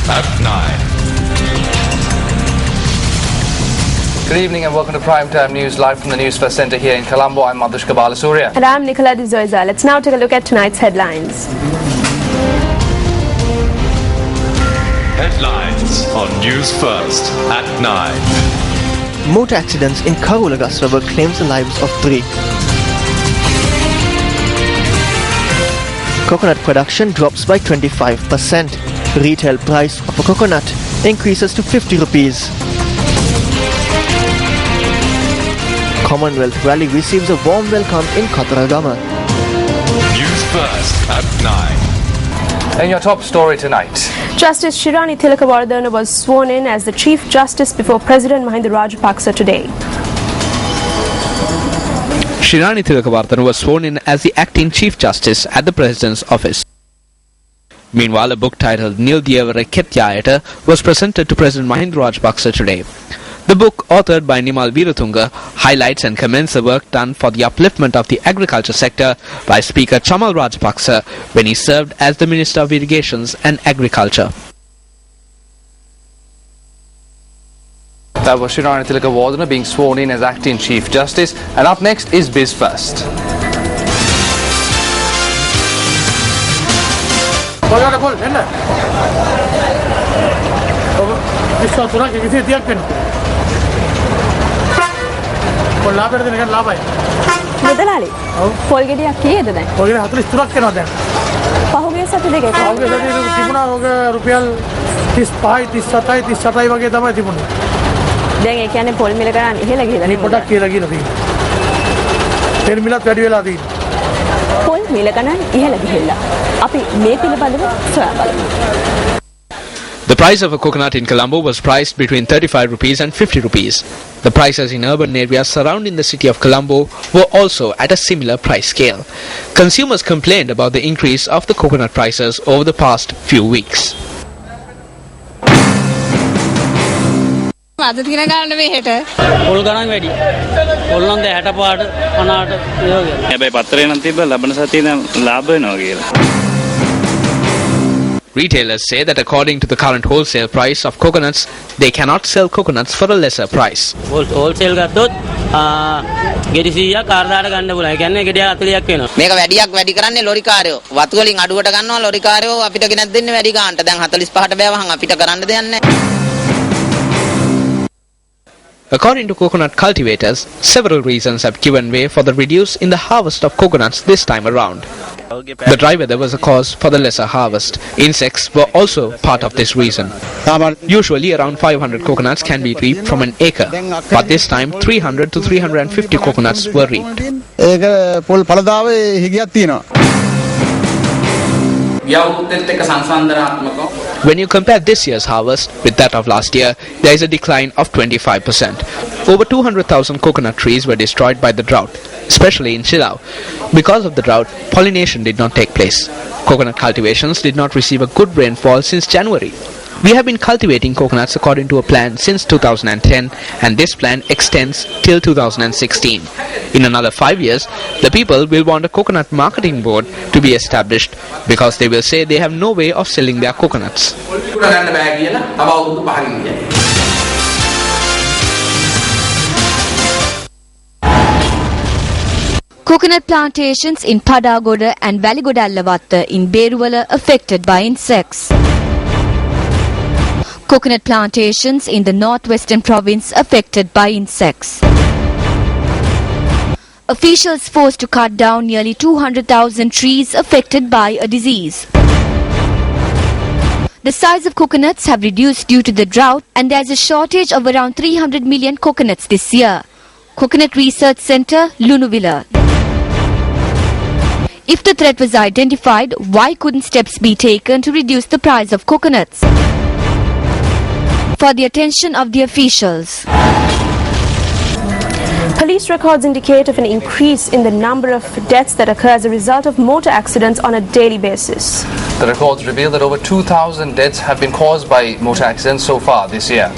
at 9. Good evening and welcome to Primetime News live from the Newsfirst Centre here in Colombo. I'm Madhushka Balasuriya. And I'm Nicola De Zoiza. Let's now take a look at tonight's headlines. Headlines on News First at 9. Motor accidents in Karulagas River claims the lives of 3. Coconut production drops by 25%. Retail price of a coconut increases to 50 rupees. Commonwealth Rally receives a warm welcome in Kotaragama. News First at 9. And your top story tonight. Justice Shirani Tilakawardena was sworn in as the Chief Justice before President Mahinda Rajapaksa today. Shirani Tilakawardena was sworn in as the acting Chief Justice at the President's office. Meanwhile, a book titled Nil Dievare Ketyayata was presented to President Mahinda Rajapaksa today. The book, authored by Nimal Veeratunga, highlights and commends the work done for the upliftment of the agriculture sector by Speaker Chamal Rajapaksa when he served as the Minister of Irrigations and Agriculture. That was Shirani Tilakawardena being sworn in as acting Chief Justice. And up next is Biz First. මුදලාලි පොල් ගෙඩියක් කීයද දැන්? පොල් ගෙඩිය 43ක් වෙනවා දැන්. පහුගිය සති දෙකේ පහුගිය සතියේ තිබුණා ඔක රුපියල් 35යි 37යි 37යි වගේ තමයි තිබුණේ. දැන් ඒ කියන්නේ පොල් මිල ගන්න ඉහළ ගිහලා මේ පොඩක් කියලා තියෙනවා. තෙල් මිලත් වැඩි වෙලා තියෙනවා. පොල් මිල ගන්න ඉහළ ගිහිල්ලා. අපි මේ පිළිබඳව සොයා බලමු. The price of a coconut in Colombo was priced between 35 rupees and 50 rupees. The prices in urban areas surrounding the city of Colombo were also at a similar price scale. Consumers complained about the increase of the coconut prices over the past few weeks. Retailers say that according to the current wholesale price of coconuts, they cannot sell coconuts for a lesser price. Wholesale ගත්තොත් ගෙඩි 100ක් කාර්දාට ගන්න පුළුවන්. ඒ කියන්නේ ගෙඩිය 40ක් වෙනවා. මේක වැඩියක් වැඩි කරන්නේ ලොරි කාරයෝ. වතු වලින් අඩුවට ගන්නවා ලොරි කාරයෝ අපිට ගෙනත් දෙන්නේ වැඩි ගන්නට. දැන් 45ට බෑවහන් අපිට කරන්න දෙයක් නැහැ. According to coconut cultivators, several reasons have given way for the reduce in the harvest of coconuts this time around. The dry weather was a cause for the lesser harvest. Insects were also part of this reason. Usually around 500 coconuts can be reaped from an acre, but this time 300 to 350 coconuts were reaped. When you compare this year's harvest with that of last year, there is a decline of 25%. Over 200,000 coconut trees were destroyed by the drought, especially in Chilao. Because of the drought, pollination did not take place. Coconut cultivations did not receive a good rainfall since January. We have been cultivating coconuts according to a plan since 2010, and this plan extends till 2016. In another 5 years, the people will want a coconut marketing board to be established because they will say they have no way of selling their coconuts. Coconut plantations in Padagoda and Valigodallavatta in Beruwala affected by insects. Coconut plantations in the northwestern province affected by insects. Officials forced to cut down nearly 200,000 trees affected by a disease. The size of coconuts have reduced due to the drought, and there is a shortage of around 300 million coconuts this year. Coconut Research Centre, Lunuvilla. If the threat was identified, why couldn't steps be taken to reduce the price of coconuts? For the attention of the officials. Police records indicate of an increase in the number of deaths that occur as a result of motor accidents on a daily basis. The records reveal that over 2,000 deaths have been caused by motor accidents so far this year.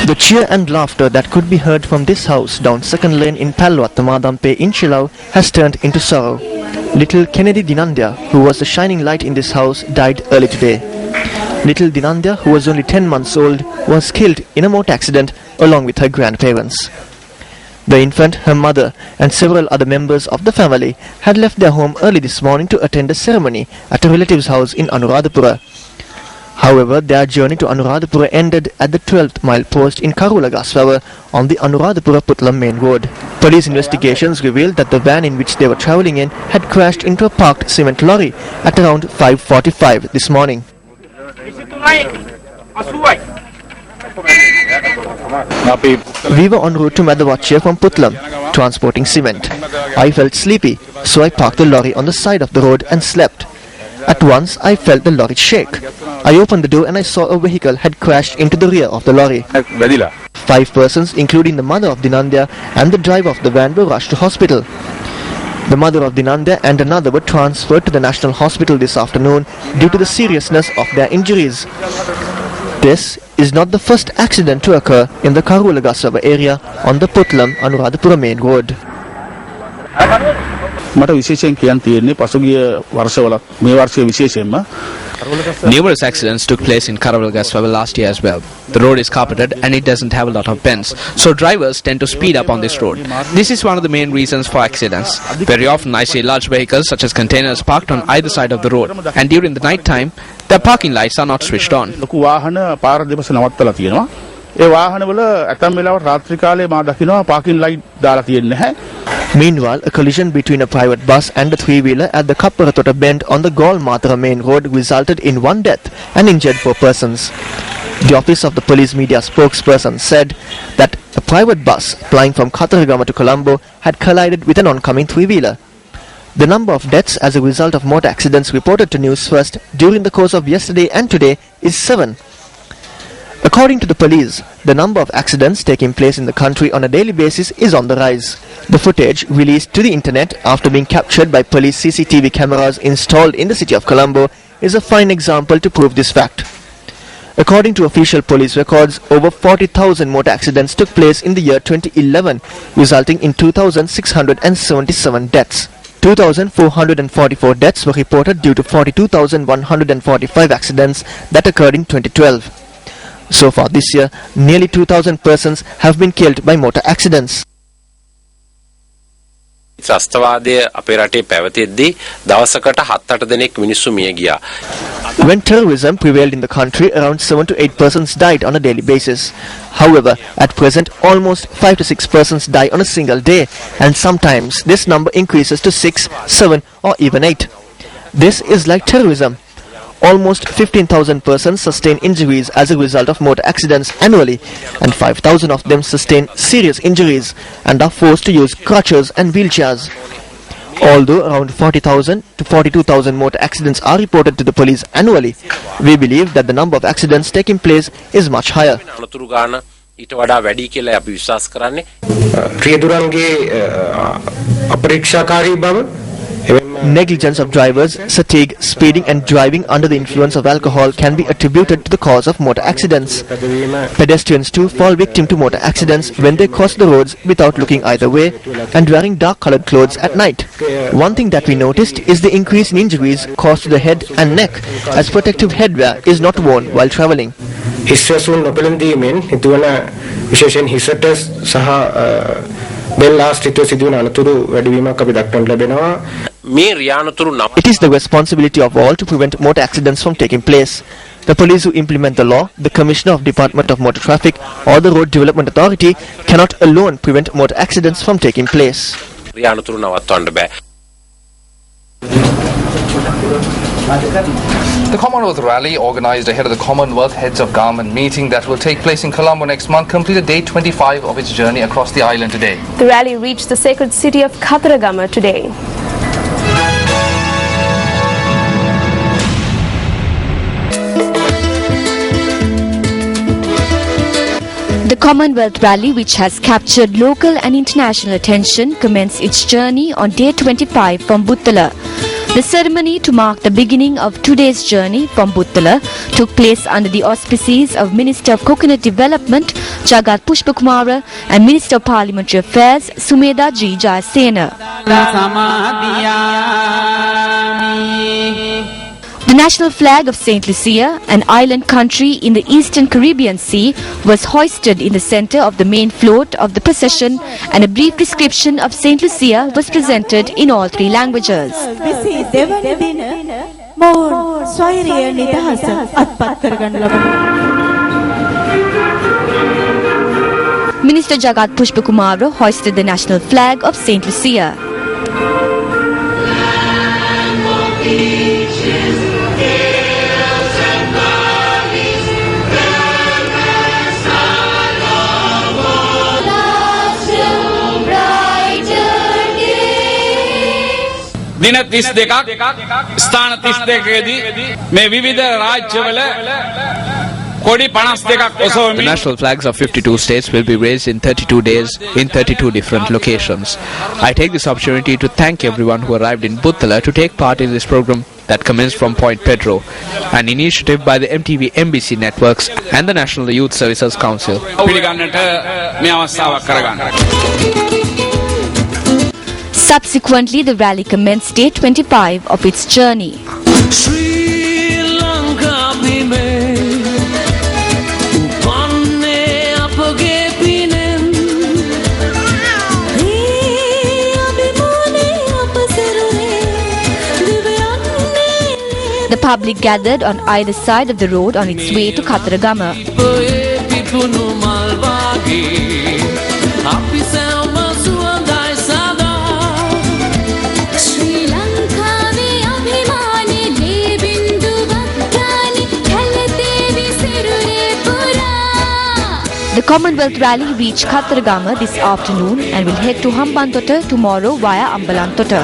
The cheer and laughter that could be heard from this house down 2nd Lane in Palwatta Madampe in Chilao has turned into sorrow. Little Kennedy Dinandya, who was the shining light in this house, died early today. Little Dinandya, who was only 10 months old, was killed in a motor accident along with her grandparents. The infant, her mother, and several other members of the family had left their home early this morning to attend a ceremony at a relative's house in Anuradhapura. However, their journey to Anuradhapura ended at the 12th mile post in Karulagaswawa on the Anuradhapura-Putlam main road. Police investigations revealed that the van in which they were travelling in had crashed into a parked cement lorry at around 5:45 this morning. We were en route to Madavachi from Putlam, transporting cement. I felt sleepy, so I parked the lorry on the side of the road and slept. At once, I felt the lorry shake. I opened the door and I saw a vehicle had crashed into the rear of the lorry. 5 persons, including the mother of Dinandya and the driver of the van, were rushed to hospital. The mother of Dinandya and another were transferred to the National Hospital this afternoon due to the seriousness of their injuries. This is not the first accident to occur in the Karulagaswawa area on the Putlam Anuradhapura main road. මට විශේෂයෙන් කියන්න තියෙන්නේ පසුගිය වර්ෂවල මේ වර්ෂයේ විශේෂයෙන්ම Numerous accidents took place in Karulagaswawa last year as well. The road is carpeted and it doesn't have a lot of bends, so drivers tend to speed up on this road. This is one of the main reasons for accidents. Very often I see large vehicles such as containers parked on either side of the road, and during the night time, their parking lights are not switched on. ලොකු වාහන පාර දෙපස නවත්තලා තියෙනවා. ඒ වාහනවල ඇතම් වෙලාවට රාත්‍රී කාලේ මා දකිනවා පාකින් ලයිට් දාලා තියෙන්නේ නැහැ. Meanwhile, a collision between a private bus and a three-wheeler at the Kapparatota bend on the Gaul-Matara main road resulted in 1 death and injured 4 persons. The office of the police media spokesperson said that a private bus flying from Katharagama to Colombo had collided with an oncoming three-wheeler. The number of deaths as a result of motor accidents reported to News First during the course of yesterday and today is 7. According to the police, the number of accidents taking place in the country on a daily basis is on the rise. The footage released to the internet after being captured by police CCTV cameras installed in the city of Colombo is a fine example to prove this fact. According to official police records, over 40,000 motor accidents took place in the year 2011, resulting in 2,677 deaths. 2,444 deaths were reported due to 42,145 accidents that occurred in 2012. So far this year, nearly 2,000 persons have been killed by motor accidents. ත්‍රස්තවාදය අපේ රටේ පැවතෙද්දී දවසකට 7-8 දෙනෙක් මිනිස්සු මිය ගියා. When terrorism prevailed in the country, around 7 to 8 persons died on a daily basis. However, at present, almost 5 to 6 persons die on a single day, and sometimes this number increases to 6, 7 or even 8. This is like terrorism. Almost 15,000 persons sustain injuries as a result of motor accidents annually, and 5,000 of them sustain serious injuries and are forced to use crutches and wheelchairs. Although around 40,000 to 42,000 motor accidents are reported to the police annually, we believe that the number of accidents taking place is much higher. ඊට වඩා වැඩි කියලා අපි විශ්වාස කරන්නේ. රියදුරන්ගේ අපරීක්ෂාකාරී බව Negligence of drivers, fatigue, speeding and driving under the influence of alcohol can be attributed to the cause of motor accidents. Pedestrians too fall victim to motor accidents when they cross the roads without looking either way and wearing dark-colored clothes at night. One thing that we noticed is the increase in injuries caused to the head and neck as protective headwear is not worn while travelling. හිස්වැසුන් නොපෙළඳීමෙන් හිතවන විශේෂයෙන් හිසට සහ බෙල්ලාස්ටිට සිදුවන අනතුරු වැඩිවීමක් අපි දක්වන්න ලැබෙනවා. It is the responsibility of all to prevent motor accidents from taking place. The police who implement the law, the Commissioner of Department of Motor Traffic or the Road Development Authority cannot alone prevent motor accidents from taking place. The Commonwealth Rally, organised ahead of the Commonwealth Heads of Government meeting that will take place in Colombo next month, completed day 25 of its journey across the island today. The rally reached the sacred city of Katharagama today. The Commonwealth Rally, which has captured local and international attention, commenced its journey on day 25 from Buttala. The ceremony to mark the beginning of today's journey from Buttala took place under the auspices of Minister of Coconut Development Jagat Pushpakumara and Minister of Parliamentary Affairs Sumedha G. Jayasena. The national flag of St. Lucia, an island country in the eastern Caribbean Sea, was hoisted in the center of the main float of the procession, and a brief description of St. Lucia was presented in all three languages. Minister Jagat Pushpakumara hoisted the national flag of St. Lucia. දින 32ක් ස්ථාන 32කදී මේ විවිධ රාජ්‍යවල කොඩි 52ක් ඔසවමින් The national flags of 52 states will be raised in 32 days in 32 different locations. I take this opportunity to thank everyone who arrived in Buttala to take part in this program that commenced from Point Pedro, an initiative by the MTV MBC networks and the National Youth Services Council. පිළිගන්නට මේ අවස්ථාවක් කරගන්න. Subsequently, the rally commenced day 25 of its journey. Sri Lanka The public gathered on either side of the road on its way to Kataragama. The Commonwealth rally reached Kataragama this afternoon and will head to Hambantota tomorrow via Ambalantota.